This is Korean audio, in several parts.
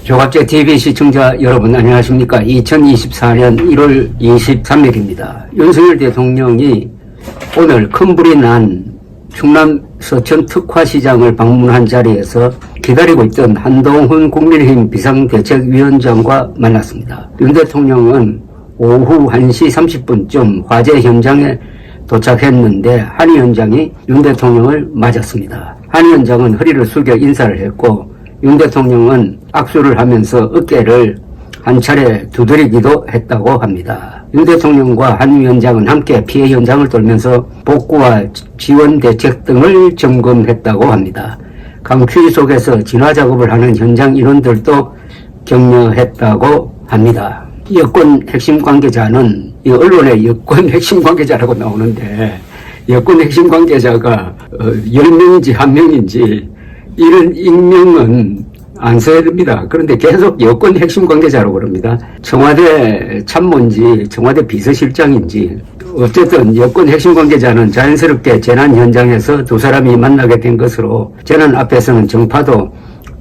조갑제 TV 시청자 여러분 안녕하십니까. 2024년 1월 23일입니다. 윤석열 대통령이 오늘 큰 불이 난 충남 서천 특화시장을 방문한 자리에서 기다리고 있던 한동훈 국민의힘 비상대책위원장과 만났습니다. 윤 대통령은 오후 1시 30분쯤 화재 현장에 도착했는데 한 위원장이 윤 대통령을 맞았습니다. 한 위원장은 허리를 숙여 인사를 했고 윤 대통령은 악수를 하면서 어깨를 한 차례 두드리기도 했다고 합니다. 윤 대통령과 한 위원장은 함께 피해 현장을 돌면서 복구와 지원 대책 등을 점검했다고 합니다. 강추위 속에서 진화 작업을 하는 현장 인원들도 격려했다고 합니다. 여권 핵심 관계자는 이 언론에 여권 핵심 관계자라고 나오는데 여권 핵심 관계자가 10명인지 1명인지 이런 익명은 안 써야 됩니다. 그런데 계속 여권 핵심 관계자라고 그럽니다. 청와대 참모인지 청와대 비서실장인지 어쨌든 여권 핵심 관계자는 자연스럽게 재난 현장에서 두 사람이 만나게 된 것으로 재난 앞에서는 정파도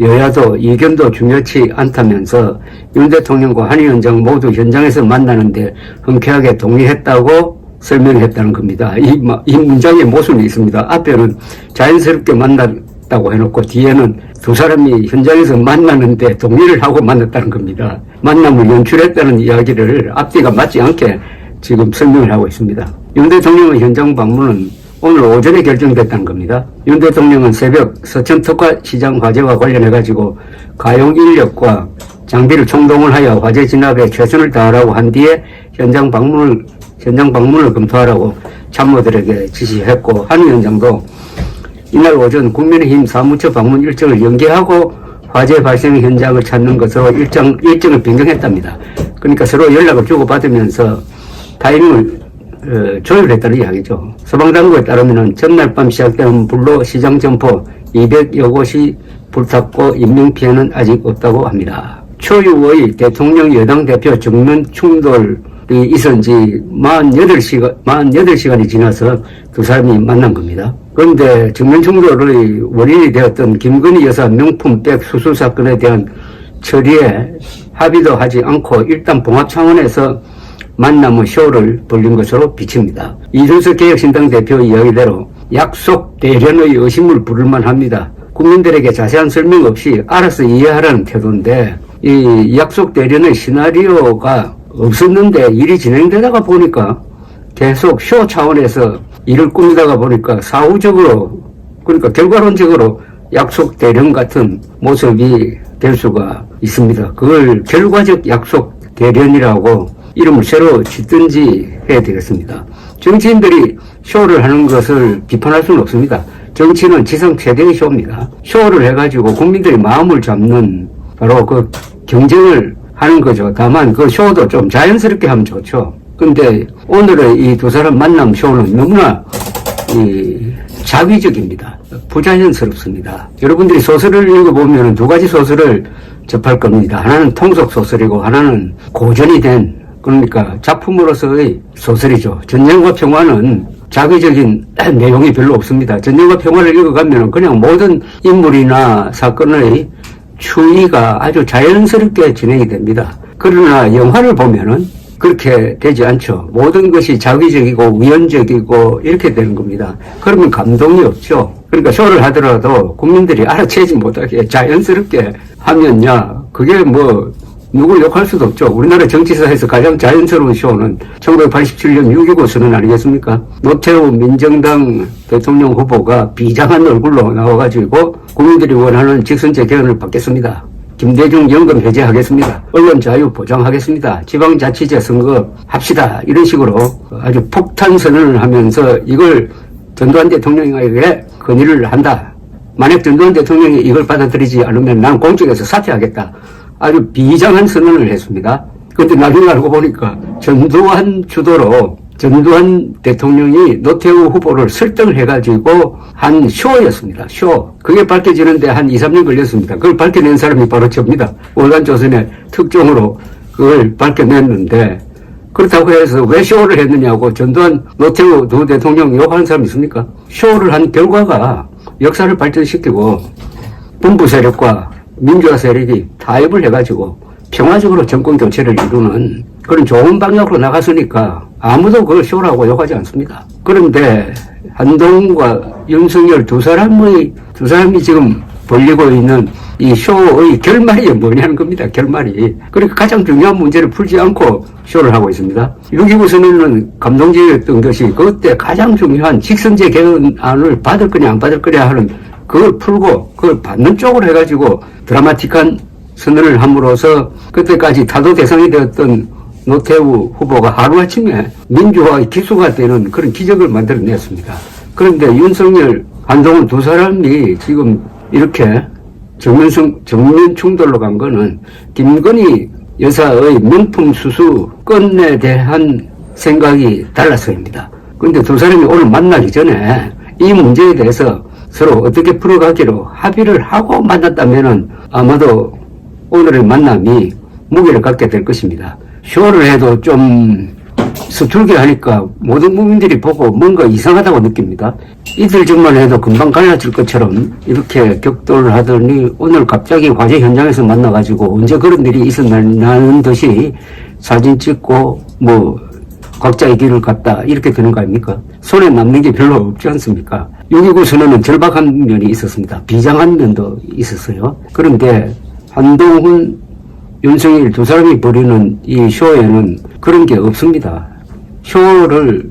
여야도 이견도 중요치 않다면서 윤 대통령과 한 위원장 모두 현장에서 만나는데 흔쾌하게 동의했다고 설명했다는 겁니다. 이 문장에 모순이 있습니다. 앞에는 자연스럽게 만났다고 해놓고 뒤에는 두 사람이 현장에서 만나는데 동의를 하고 만났다는 겁니다. 만남을 연출했다는 이야기를 앞뒤가 맞지 않게 지금 설명을 하고 있습니다. 윤 대통령의 현장 방문은 오늘 오전에 결정됐다는 겁니다. 윤 대통령은 새벽 서천 특화시장 화재와 관련해가지고 가용 인력과 장비를 총동을 하여 화재 진압에 최선을 다하라고 한 뒤에 현장 방문을 검토하라고 참모들에게 지시했고 한 위원장도 이날 오전 국민의힘 사무처 방문 일정을 연기하고 화재 발생 현장을 찾는 것으로 일정을 변경했답니다. 그러니까 서로 연락을 주고받으면서 타이밍을 조율했다는 이야기죠. 소방당국에 따르면 전날 밤 시작된 불로 시장 점포 200여 곳이 불탔고 인명피해는 아직 없다고 합니다. 초유의 대통령 여당 대표 정면 충돌이 있은 지 48시간이 지나서 두 사람이 만난 겁니다. 그런데 정면 충돌의 원인이 되었던 김건희 여사 명품백 수수 사건에 대한 처리에 합의도 하지 않고 일단 봉합 차원에서 만남의 쇼를 벌린 것으로 비칩니다. 이준석 개혁신당 대표 이야기대로 약속 대련의 의심을 부를만 합니다. 국민들에게 자세한 설명 없이 알아서 이해하라는 태도인데 이 약속 대련의 시나리오가 없었는데 일이 진행되다가 보니까 계속 쇼 차원에서 일을 꾸미다가 보니까 사후적으로 그러니까 결과론적으로 약속 대련 같은 모습이 될 수가 있습니다. 그걸 결과적 약속 대련이라고 이름을 새로 짓든지 해야 되겠습니다. 정치인들이 쇼를 하는 것을 비판할 수는 없습니다. 정치는 지상 최대의 쇼입니다. 쇼를 해가지고 국민들의 마음을 잡는 바로 그 경쟁을 하는 거죠. 다만 그 쇼도 좀 자연스럽게 하면 좋죠. 근데 오늘의 이 두 사람 만남 쇼는 너무나 자위적입니다. 부자연스럽습니다. 여러분들이 소설을 읽어보면 두 가지 소설을 접할 겁니다. 하나는 통속 소설이고 하나는 고전이 된 그러니까 작품으로서의 소설이죠. 전쟁과 평화는 자기적인 내용이 별로 없습니다. 전쟁과 평화를 읽어가면 그냥 모든 인물이나 사건의 추이가 아주 자연스럽게 진행이 됩니다. 그러나 영화를 보면은 그렇게 되지 않죠. 모든 것이 자기적이고 위헌적이고 이렇게 되는 겁니다. 그러면 감동이 없죠. 그러니까 쇼를 하더라도 국민들이 알아채지 못하게 자연스럽게 하면야 그게 뭐 누굴 욕할 수도 없죠. 우리나라 정치사에서 가장 자연스러운 쇼는 1987년 6.25 선언 아니겠습니까? 노태우 민정당 대통령 후보가 비장한 얼굴로 나와가지고 국민들이 원하는 직선제 개헌을 받겠습니다. 김대중 연금 해제하겠습니다. 언론 자유 보장하겠습니다. 지방자치제 선거 합시다. 이런 식으로 아주 폭탄 선언을 하면서 이걸 전두환 대통령에게 건의를 한다. 만약 전두환 대통령이 이걸 받아들이지 않으면 난 공직에서 사퇴하겠다. 아주 비장한 선언을 했습니다. 그런데 나중에 알고 보니까 전두환 주도로 전두환 대통령이 노태우 후보를 설득을 해가지고 한 쇼였습니다. 쇼. 그게 밝혀지는데 한 2, 3년 걸렸습니다. 그걸 밝혀낸 사람이 바로 저입니다. 월간조선의 특종으로 그걸 밝혀냈는데 그렇다고 해서 왜 쇼를 했느냐고 전두환, 노태우 두 대통령 욕하는 사람이 있습니까? 쇼를 한 결과가 역사를 발전시키고 분부 세력과 민주화 세력이 타협을 해가지고 평화적으로 정권 교체를 이루는 그런 좋은 방향으로 나갔으니까 아무도 그걸 쇼라고 욕하지 않습니다. 그런데 한동훈과 윤석열 두 사람이 지금 벌리고 있는 이 쇼의 결말이 뭐냐는 겁니다. 결말이. 그러니까 가장 중요한 문제를 풀지 않고 쇼를 하고 있습니다. 6.29 선언은 감동적이었던 것이 그때 가장 중요한 직선제 개헌안을 받을 거냐 안 받을 거냐 하는 그걸 풀고 그걸 받는 쪽으로 해가지고 드라마틱한 선언을 함으로써 그때까지 타도 대상이 되었던 노태우 후보가 하루아침에 민주화의 기수가 되는 그런 기적을 만들어냈습니다. 그런데 윤석열, 한동훈 두 사람이 지금 이렇게 정면 충돌로 간 거는 김건희 여사의 명품 수수 건에 대한 생각이 달라서입니다. 그런데 두 사람이 오늘 만나기 전에 이 문제에 대해서 서로 어떻게 풀어가기로 합의를 하고 만났다면은 아마도 오늘의 만남이 무게를 갖게 될 것입니다. 쇼를 해도 좀 서툴게 하니까 모든 국민들이 보고 뭔가 이상하다고 느낍니다. 이틀 전만 해도 금방 갈라질 것처럼 이렇게 격돌을 하더니 오늘 갑자기 화재 현장에서 만나가지고 언제 그런 일이 있었나는 듯이 사진 찍고 뭐 각자의 길을 갔다 이렇게 되는 거 아닙니까? 손에 남는 게 별로 없지 않습니까? 6.29 선언은 절박한 면이 있었습니다. 비장한 면도 있었어요. 그런데 한동훈, 윤석열 두 사람이 벌이는 이 쇼에는 그런 게 없습니다. 쇼를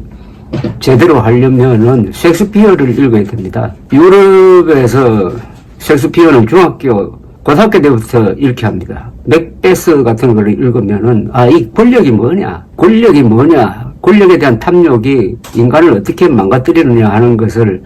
제대로 하려면은 셰익스피어를 읽어야 됩니다. 유럽에서 셰익스피어는 고등학교 때부터 이렇게 합니다. 맥베스 같은 걸 읽으면은, 이 권력이 뭐냐? 권력에 대한 탐욕이 인간을 어떻게 망가뜨리느냐 하는 것을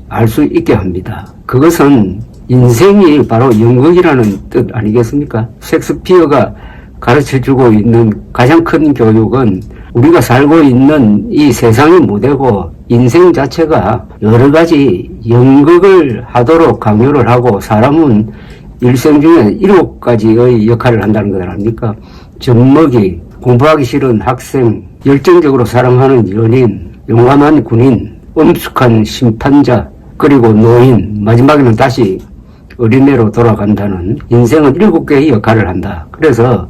알 수 있게 합니다. 그것은 인생이 바로 연극이라는 뜻 아니겠습니까? 셰익스피어가 가르쳐주고 있는 가장 큰 교육은 우리가 살고 있는 이 세상의 무대고 인생 자체가 여러 가지 연극을 하도록 강요를 하고 사람은 일생 중에 7가지의 역할을 한다는 것 아닙니까? 젖먹이, 공부하기 싫은 학생, 열정적으로 사랑하는 연인, 용감한 군인, 엄숙한 심판자, 그리고 노인, 마지막에는 다시 어린애로 돌아간다는 인생은 7개의 역할을 한다. 그래서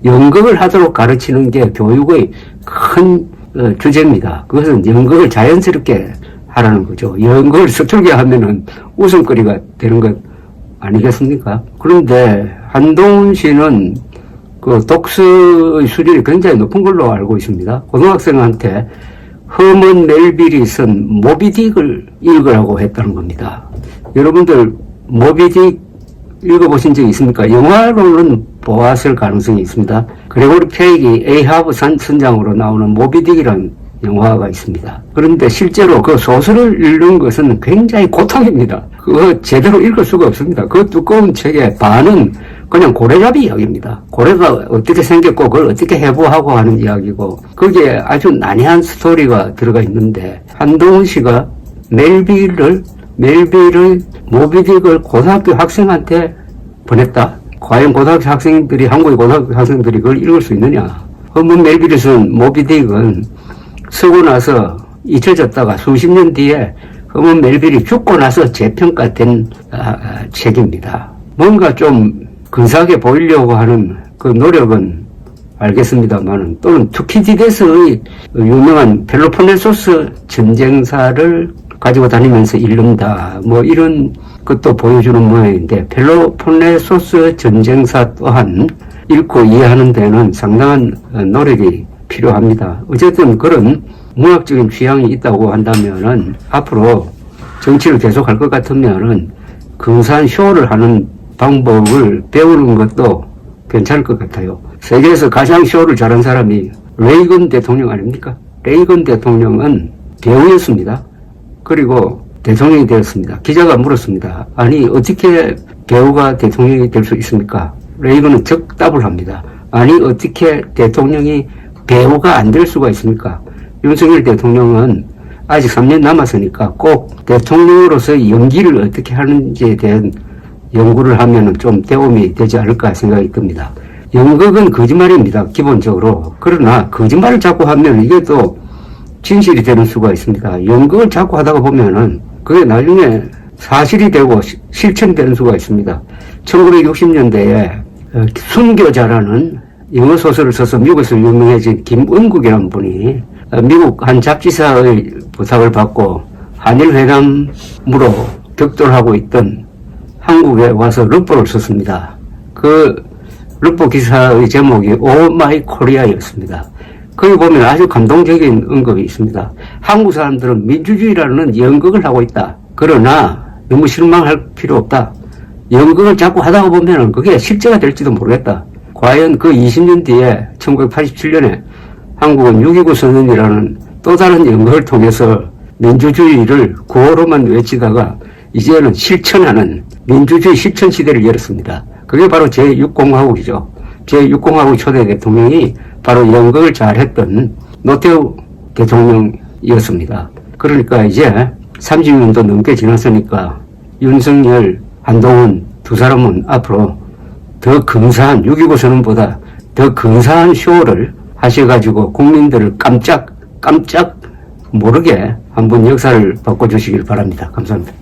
연극을 하도록 가르치는 게 교육의 큰 주제입니다. 그것은 연극을 자연스럽게 하라는 거죠. 연극을 서툴게 하면은 웃음거리가 되는 것 아니겠습니까? 그런데 한동훈 씨는 그 독서의 수준이 굉장히 높은 걸로 알고 있습니다. 고등학생한테 허먼 멜빌이 쓴 모비딕을 읽으라고 했다는 겁니다. 여러분들 모비딕 읽어보신 적 있습니까? 영화로는 보았을 가능성이 있습니다. 그레고리 페이기 에이하브 선장으로 나오는 모비딕이라는 영화가 있습니다. 그런데 실제로 그 소설을 읽는 것은 굉장히 고통입니다. 그거 제대로 읽을 수가 없습니다. 그 두꺼운 책의 반은 그냥 고래잡이 이야기입니다. 고래가 어떻게 생겼고 그걸 어떻게 해부하고 하는 이야기고 거기에 아주 난해한 스토리가 들어가 있는데 한동훈 씨가 멜빌을 모비딕을 고등학교 학생한테 보냈다. 과연 고등학교 학생들이 한국의 고등학교 학생들이 그걸 읽을 수 있느냐? 허먼 멜빌이 쓴 모비딕은 쓰고 나서 잊혀졌다가 수십 년 뒤에 허먼 멜빌이 죽고 나서 재평가된 책입니다. 뭔가 좀 근사하게 보이려고 하는 그 노력은 알겠습니다만은 또는 투키디데스의 유명한 펠로폰네소스 전쟁사를 가지고 다니면서 읽는다. 뭐 이런 것도 보여주는 모양인데 펠로폰네소스 전쟁사 또한 읽고 이해하는 데는 상당한 노력이 필요합니다. 어쨌든 그런 문학적인 취향이 있다고 한다면은 앞으로 정치를 계속할 것 같으면은 근사한 쇼를 하는 방법을 배우는 것도 괜찮을 것 같아요. 세계에서 가장 쇼를 잘한 사람이 레이건 대통령 아닙니까? 레이건 대통령은 배우였습니다. 그리고 대통령이 되었습니다. 기자가 물었습니다. 아니 어떻게 배우가 대통령이 될 수 있습니까? 레이건은 즉답을 합니다. 아니 어떻게 대통령이 배우가 안 될 수가 있습니까? 윤석열 대통령은 아직 3년 남았으니까 꼭 대통령으로서의 연기를 어떻게 하는지에 대한 연구를 하면 좀 도움이 되지 않을까 생각이 듭니다. 연극은 거짓말입니다. 기본적으로. 그러나 거짓말을 자꾸 하면 이게 또 진실이 되는 수가 있습니다. 연극을 자꾸 하다가 보면은 그게 나중에 사실이 되고 실천되는 수가 있습니다. 1960년대에 순교자라는 영어 소설을 써서 미국에서 유명해진 김은국이라는 분이 미국 한 잡지사의 부탁을 받고 한일회담으로 격돌하고 있던 한국에 와서 르포를 썼습니다. 그 르포 기사의 제목이 오 마이 코리아였습니다. 거기 보면 아주 감동적인 언급이 있습니다. 한국 사람들은 민주주의라는 연극을 하고 있다. 그러나 너무 실망할 필요 없다. 연극을 자꾸 하다가 보면 그게 실제가 될지도 모르겠다. 과연 그 20년 뒤에 1987년에 한국은 6.29 선언이라는 또 다른 연극을 통해서 민주주의를 구호로만 외치다가 이제는 실천하는 민주주의 실천 시대를 열었습니다. 그게 바로 제6공화국이죠. 제6공화국 초대 대통령이 바로 연극을 잘했던 노태우 대통령이었습니다. 그러니까 이제 30년도 넘게 지났으니까 윤석열, 한동훈 두 사람은 앞으로 더 근사한 6.29 선언보다 더 근사한 쇼를 하셔가지고 국민들을 깜짝 모르게 한번 역사를 바꿔주시길 바랍니다. 감사합니다.